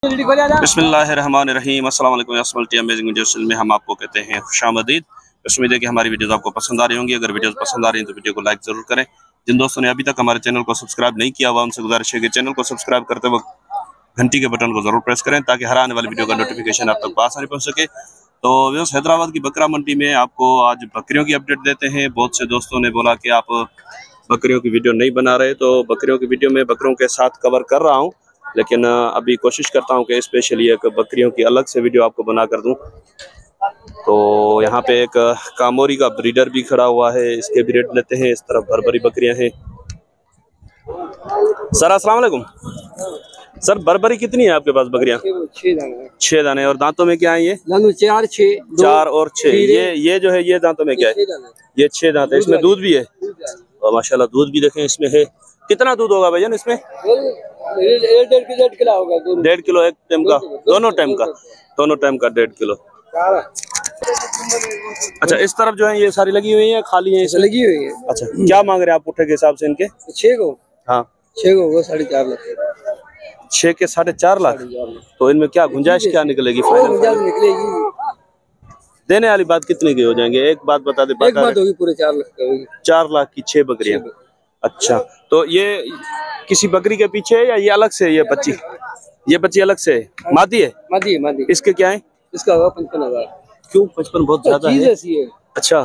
बिस्मिल्लाहिर्रहमानिर्रहीम अस्सलाम वालेकुम अस्सलाम अमेजिंग वीडियोस में हम आपको कहते हैं खुशामदीद। उम्मीद है कि हमारी वीडियोस आपको पसंद आ रही होंगी। अगर वीडियोस पसंद आ रही हैं तो वीडियो को लाइक जरूर करें। जिन दोस्तों ने अभी तक हमारे चैनल को सब्सक्राइब नहीं किया हुआ उनसे गुजारिश है कि चैनल को सब्सक्राइब करते वक्त घंटी के बटन को जरूर प्रेस करें ताकि हर आने वाली वीडियो का नोटिफिकेशन आप तक आसानी पहुँच सके। तो व्यूअर्स, हैदराबाद की बकरा मंडी में आपको आज बकरियों की अपडेट देते हैं। बहुत से दोस्तों ने बोला कि आप बकरियों की वीडियो नहीं बना रहे, तो बकरियों की वीडियो में बकरों के साथ कवर कर रहा हूँ, लेकिन अभी कोशिश करता हूँ कि स्पेशली एक बकरियों की अलग से वीडियो आपको बना कर दूं। तो यहाँ पे एक कामोरी का ब्रीडर भी खड़ा हुआ है, इसके भी रेट लेते हैं। इस तरफ बरबरी बकरियां हैं। सर अस्सलाम वालेकुम। सर बरबरी कितनी है आपके पास बकरियां? 6 दाने। और दांतों में क्या है ये? 4 और 6। ये जो है ये दांतों में क्या है? ये 6 दांत है। इसमें दूध भी है और माशाल्लाह दूध भी देखें इसमें है। कितना दूध होगा भैया इसमें? 1.5 किलो होगा। 1.5 किलो एक टाइम का? दोनों टाइम का 1.5 किलो। अच्छा, इस तरफ जो है ये सारी लगी हुई है, खाली है? लगी हुई है। अच्छा, क्या मांग रहे हैं आप पुट्ठे के हिसाब से इनके? 6 को? हाँ 6 को 4.5 लाख। 6 के 4.5 लाख। तो इनमें क्या गुंजाइश क्या निकलेगी? फाइनल निकलेगी। देने वाली बात कितने की हो जाएंगे? एक बात बता दे। एक बात होगी, पूरे 4 लाख का होगी। 4 लाख की 6 बकरियां। अच्छा, तो ये किसी बकरी के पीछे है या ये अलग से? ये बच्ची अलग से है? मादी है? मादी। इसके क्या है? इसका होगा 55,000। क्यों 55? बहुत ज्यादा है। अच्छा,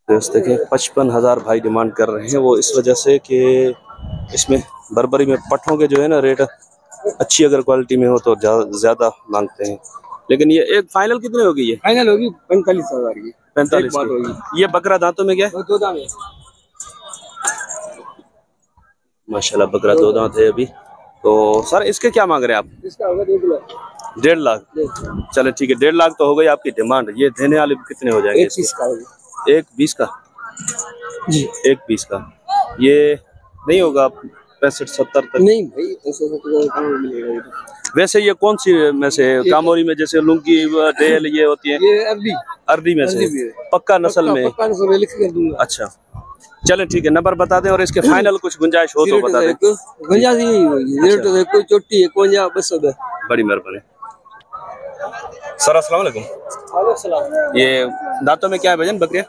दोस्त देखें 55,000 भाई डिमांड कर रहे हैं। वो इस वजह से कि इसमें बरबरी में पट्ठों के जो है ना रेट अच्छी अगर क्वालिटी में हो तो ज्यादा मांगते हैं। लेकिन ये एक फाइनल कितने होगी? ये फाइनल होगी 45,000 की। 45 होगी। ये बकरा दांतों में क्या है? 2 दांत है। माशाल्लाह बकरा 2 दांत है अभी। तो सर इसके क्या मांग रहे हैं आप? इसका होगा 1.5 लाख। चले ठीक है, 1.5 लाख तो हो गई आपकी डिमांड। ये देने वाले कितने हो जाएंगे? 1.20 का जी। 1.20 का ये नहीं होगा? 65-70 तक नहीं भाई, मिलेगा। वैसे ये कौन सी में से? कामोरी में जैसे लुंगी डेल ये होती है? ये अरबी में से पक्का नस्ल में? लिख कर दूंगा। अच्छा चले ठीक है, नंबर बता दें और इसके फाइनल कुछ गुंजाइश हो तो बता दें। गुंजाइश यही होगी। कोई चोटी है, कोई 250। बड़ी मेहरबानी। सर अस्सलाम वालेकुम। ये दांतों में क्या है भजन बकरियां?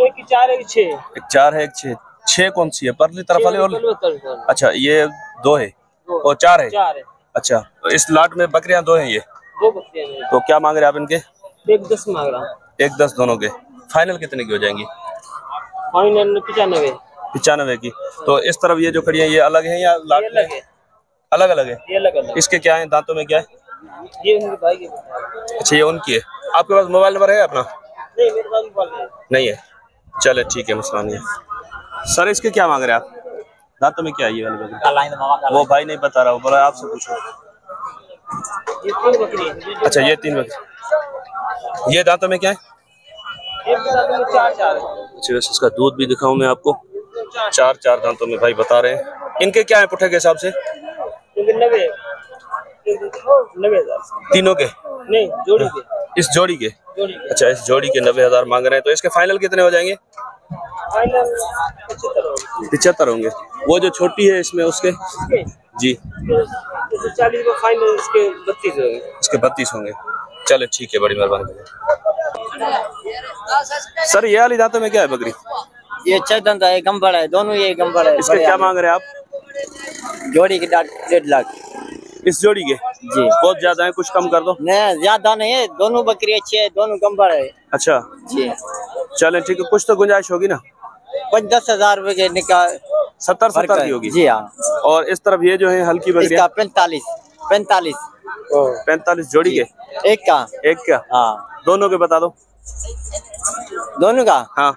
एक 4 है, एक 6। एक 4 है, एक 6। 6 कौन सी है? परली तरफ वाले और? अच्छा, ये 2 है और 4 है। अच्छा, तो इस लाट में बकरियां 2 हैं। ये 2 बकरियां हैं। तो क्या मांग रहे हैं आप इनके? 1.10 मांग रहा हूँ। 1.10 दोनों के। फाइनल कितने की हो जाएंगी? फाइनल 95 की। तो इस तरफ ये जो खड़ी है ये अलग है या लाट में? अलग है। ये अलग। इसके क्या है? दांतों में क्या है? ये उनके भाई के। अच्छा, ये उनकी है। आपके पास मोबाइल नंबर है अपना? नहीं, मेरे पास मोबाइल नहीं है। चले ठीक है, मसला नहीं है। सर इसके क्या मांग रहे हैं आप? दांतों में क्या है ये वाली बकरी? वो भाई नहीं बता रहा, वो बोला आपसे पूछो। ये 3 बकरी है। अच्छा, ये 3 बकरी। ये दांतों में क्या है? एक दांत में 4 है। अच्छा, वैसे इसका दूध भी दिखाऊं मैं आपको। 4 दांतों में भाई बता रहे हैं। इनके क्या है पुट्ठे के हिसाब से? 90,000 तीनों के? नहीं, जोड़ी के। इस जोड़ी के? अच्छा, इस जोड़ी के 90,000 मांग रहे हैं। तो इसके फाइनल कितने हो जाएंगे? फाइनल 75 होंगे। वो जो छोटी है इसमें उसके जी 40 को फाइनल। इसके 32 होंगे। इसके 32 होंगे। चले ठीक है, बड़ी मेहरबानी। सर ये वाली दांतों में क्या है बकरी? ये 6 दांत है, गंबड़ है, दोनों ये गंबड़ है। इसके क्या मांग रहे हैं आप? जोड़ी के 1.5 लाख। इस जोड़ी के जी बहुत ज्यादा है, कुछ कम कर दो। नहीं ज्यादा नहीं है, दोनों बकरी अच्छी है, दोनों गंबड़ है। अच्छा जी, चले ठीक है, कुछ तो गुंजाइश होगी ना? 10,000 रुपए के निकाल। 70 की होगी जी। हाँ। और इस तरफ ये जो है हल्की बकरी? 45 जोड़ी के? एक का? हाँ। दोनों के बता दो। दोनों का? हाँ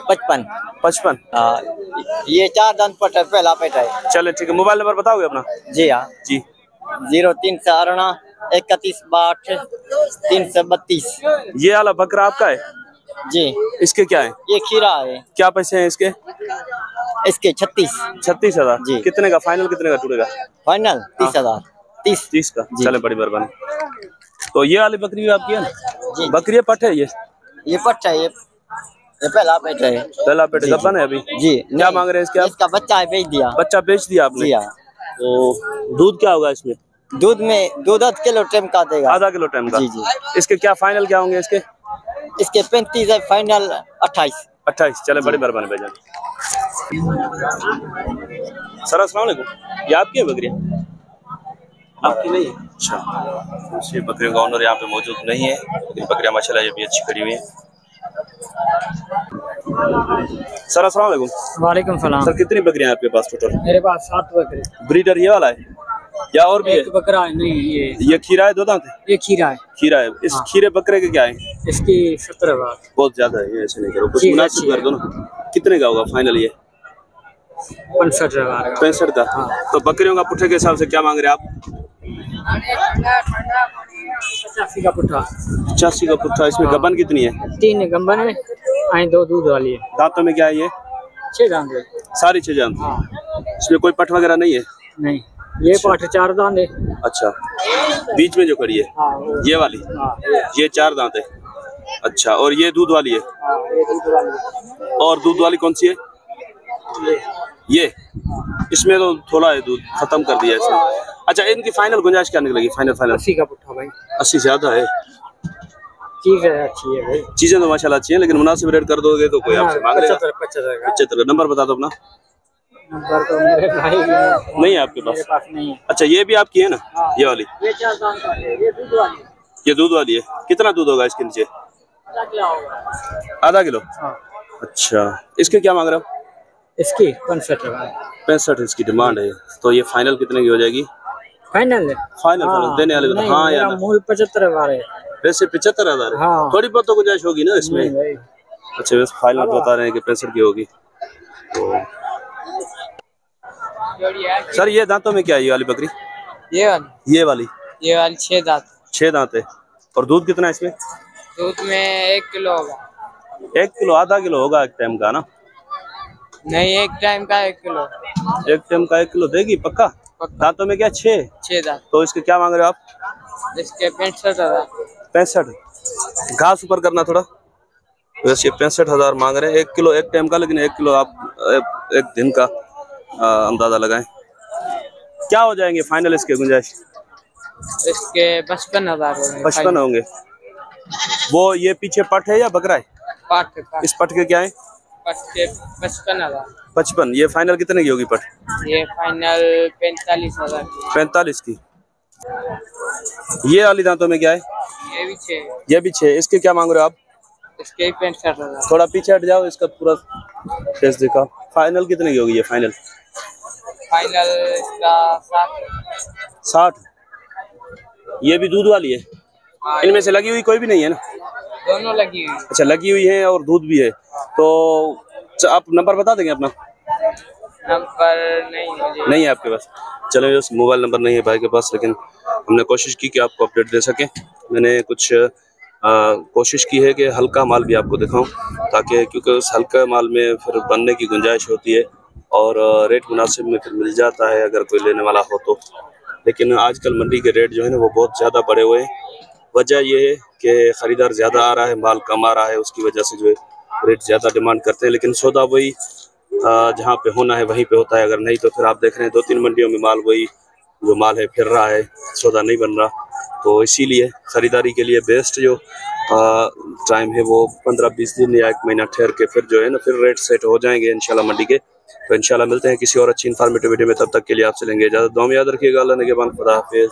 55। हाँ। ये 4 दांत पट है, पहला पेट है। चले ठीक है, मोबाइल नंबर बताओगे अपना? जी हाँ जी। 0318 31 62 332। ये वाला बकरा आपका है जी? इसके क्या है? ये खीरा है। क्या पैसे हैं इसके? इसके 36,000 जी। कितने का फाइनल? कितने का टूटेगा फाइनल? 30,000। 30 का। चले बड़ी मेहरबानी। तो ये वाली बकरी भी आपकी है ना जी? बकरी पट है? ये पट है। ये पहला पेट है। पहला पेट गब्बन है अभी जी। क्या मांग रहे हैं इसके आप? इसका बच्चा है, बेच दिया। बच्चा बेच दिया आपने? जी हाँ। तो दूध क्या होगा इसमें? दूध में दूध आधा किलो टाइम का देगा। आधा किलो टाइम का। जी जी। इसके क्या फाइनल क्या होंगे इसके? इसके 35 है, फाइनल 28। 28। चले, बड़ी मेहरबानी भाईजान। सर अस्सलाम वालेकुम, ये आपकी है बकरियाँ? आपकी नहीं है? अच्छा, ये बकरियों का ऑनर यहाँ पे मौजूद नहीं है, लेकिन बकरियाँ माशाल्लाह ये भी अच्छी खड़ी हुई हैं। सर अस्सलाम वालेकुम। वालेकुम सलाम। सर कितनी बकरियाँ हैं आपके पास टोटल? मेरे पास 7 बकरे। ब्रीडर ये वाला है या और भी है? एक बकरा है, नहीं ये खीरा है, दो दांत है? ये खीरा है। खीरा है। इस खीरे बकरे के क्या है? इसकी 17,000। बहुत ज्यादा है, ये ऐसे नहीं करो, कुछ ठीक है, मुनासिब कर दो ना। कितने का होगा फाइनल ये? 65,000 का। 65 का। तो बकरियों का पुट्ठे के हिसाब से क्या मांग रहे हैं आप? 85 का पुट्ठा। 85 का पुट्ठा। इसमें गबन कितनी है? 3 गंबन है, 2 दूध वाली है। दांतों में क्या है ये? 6 दांत है। सारी 6 दांत। इसमें कोई पट वगैरह नहीं है? नहीं, ये पाठ 4 दांत है। अच्छा, बीच में जो खड़ी है ये वाली, ये 4 दांत है। अच्छा, और ये दूध वाली है? ये दूध वाली है। और दूध वाली कौन सी है? ये इसमें तो थोड़ा है दूध, खत्म कर दिया इसने। अच्छा, इनकी फाइनल गुंजाइश क्या निकलेगी? फाइनल 80 का पुट्ठा भाई। 80 ज्यादा है। चीज़ अच्छी है भाई। चीजें तो माशाल्लाह अच्छी हैं, लेकिन मुनासिब रेट कर दोगे तो कोई आपसे मांग लेगा। 75 नंबर बता दो अपना। नंबर तो मेरे भाई नहीं है आपके मेरे पास नहीं है। अच्छा, ये भी आपकी है ना? ये वाली, ये 4 दांत वाली है, ये दूध वाली है। ये दूध वाली है। कितना दूध होगा इसके नीचे? आधा किलो। अच्छा, इसके क्या मांग रहे हो? इसकी 65,000। 65 इसकी डिमांड है। तो ये फाइनल कितने की हो जाएगी? फाइनल है। फाइनल देने वाले को? हाँ यार, मूल 75,000 है। वैसे 75,000 है। हाँ। थोड़ी बहुत तो गुंजाइश होगी ना इसमें। अच्छा, वैसे फाइनल बता रहे हैं कि 65 की होगी। तो सर ये दांतों में क्या है ये वाली बकरी? ये वाली 6 दांत। 6 दांत है। और दूध कितना है इसमें? दूध में 1 किलो होगा। 1 किलो, आधा किलो होगा एक टाइम का ना? नहीं, एक टाइम का 1 किलो। एक टाइम का 1 किलो देगी पक्का? दांतों में क्या 6 दांत। तो इसके क्या मांग रहे हो आप? इसके 65,000। 65। घास ऊपर करना थोड़ा। वैसे 65,000 मांग रहे हैं 1 किलो एक टाइम का, लेकिन 1 किलो आप एक दिन का अंदाजा लगाएं। क्या हो जाएंगे फाइनल इसके गुंजाइश? इसके 55,000 55 होंगे। वो ये पीछे पट है या बकरा है? पाठ। इस पट के क्या है? पट के 55,000। 55। ये फाइनल कितने की होगी पट? ये फाइनल 45,000 की। 45 की। ये वाली दांतों में क्या है? ये भी 6। ये भी 6। इसके क्या मांग रहे हो आप? इसके 65,000। थोड़ा पीछे हट जाओ, इसका पूरा फेस देखा। फाइनल कितने की होगी ये फाइनल? फाइनल इसका 60। ये भी दूध वाली है? इनमें से लगी हुई कोई भी नहीं है ना? दोनों लगी हुई। अच्छा, लगी हुई है और दूध भी है। तो आप नंबर बता देंगे अपना? नंबर नहीं है आपके पास? चलो, मोबाइल नंबर नहीं है भाई के पास, लेकिन हमने कोशिश की कि आपको अपडेट दे सकें। मैंने कुछ कोशिश की है कि हल्का माल भी आपको दिखाऊं, ताकि क्योंकि उस हल्का माल में फिर बनने की गुंजाइश होती है और रेट मुनासिब में फिर मिल जाता है अगर कोई लेने वाला हो तो। लेकिन आजकल मंडी के रेट जो है ना वो बहुत ज़्यादा बढ़े हुए हैं। वजह ये है कि ख़रीदार ज़्यादा आ रहा है, माल कम आ रहा है, उसकी वजह से जो है रेट ज़्यादा डिमांड करते हैं। लेकिन सौदा वही जहाँ पे होना है वहीं पे होता है। अगर नहीं तो फिर आप देख रहे हैं 2-3 मंडियों में माल वही जो माल है फिर रहा है, सौदा नहीं बन रहा। तो इसीलिए ख़रीदारी के लिए बेस्ट जो टाइम है वो 15-20 दिन या 1 महीना ठहर के फिर जो है ना फिर रेट सेट हो जाएंगे इंशाल्लाह मंडी के। तो इंशाल्लाह मिलते हैं किसी और अच्छी इन्फॉर्मेटिव वीडियो में। तब तक के लिए आपसे लेंगे इजाज़त। दुआ में याद रखिएगा। अल्लाह ने के बाद खुदा हाफिज़।